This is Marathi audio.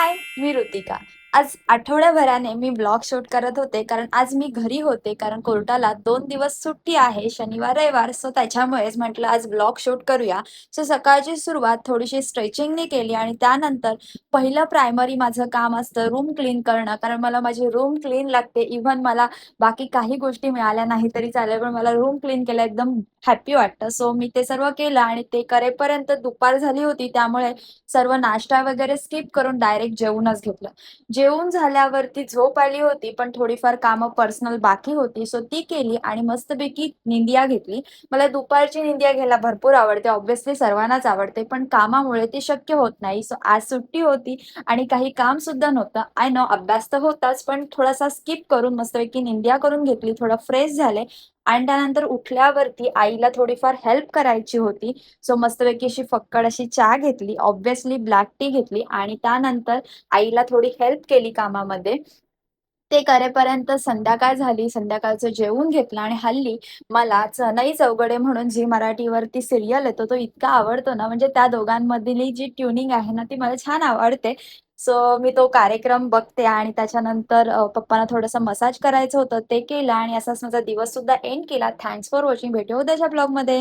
हाय, मी ऋतिका. आज आठवड्याभराने मी ब्लॉग शूट करत होते कारण आज मी घरी होते कारण कोर्टाला 2 दिवस सुट्टी आहे शनिवार रविवार. सो त्याच्यामुळेच म्हटलं आज ब्लॉग शूट करूया. सो सकाळची सुरुवात थोडीशी स्ट्रेचिंगने केली आणि त्यानंतर पहिलं प्रायमरी माझं काम असतं रूम क्लीन करणं, कारण मला माझी रूम क्लीन लागते. इव्हन मला बाकी काही गोष्टी मिळाल्या नाही तरी चालेल, पण मला रूम क्लीन केलं एकदम हॅपी वाटतं. सो मी ते सर्व केलं आणि ते करेपर्यंत दुपार झाली होती, त्यामुळे सर्व नाश्ता वगैरे स्किप करून डायरेक्ट जेवूनच घेतलं. जेवून झाल्यावरती झोप आली होती, पण थोडीफार कामं पर्सनल बाकी होती, सो ती केली आणि मस्तपैकी निंदिया घेतली. मला दुपारची निंदिया घ्यायला भरपूर आवडते. ऑब्व्हियसली सर्वांनाच आवडते, पण कामामुळे ते शक्य होत नाही. सो आज सुट्टी होती आणि काही काम सुद्धा नव्हतं. आय नो अभ्यास तर होताच, पण थोडासा स्किप करून मस्तपैकी निंदिया करून घेतली, थोडं फ्रेश झाले आणि त्यानंतर उठल्यावरती आईला थोडीफार हेल्प करायची होती. सो मस्तपैकी अशी फक्कड अशी चहा घेतली, ऑब्व्हियसली ब्लॅक टी घेतली आणि त्यानंतर आईला थोडी हेल्प केली कामामध्ये. ते करेपर्यंत संध्याकाळ झाली. संध्याकाळचं जेवून घेतलं आणि हल्ली मला चनई चौघडे म्हणून झी मराठीवरती सिरियल येतो, तो इतका आवडतो ना, म्हणजे त्या दोघांमधली जी ट्युनिंग आहे ना, ती मला छान आवडते. सो मी तो कार्यक्रम बघते आणि त्याच्यानंतर पप्पांना थोडंसं मसाज करायचं होतं, ते केलं आणि असाच माझा दिवस सुद्धा एंड केला. Thanks for watching. भेटू उद्याच्या ब्लॉगमध्ये.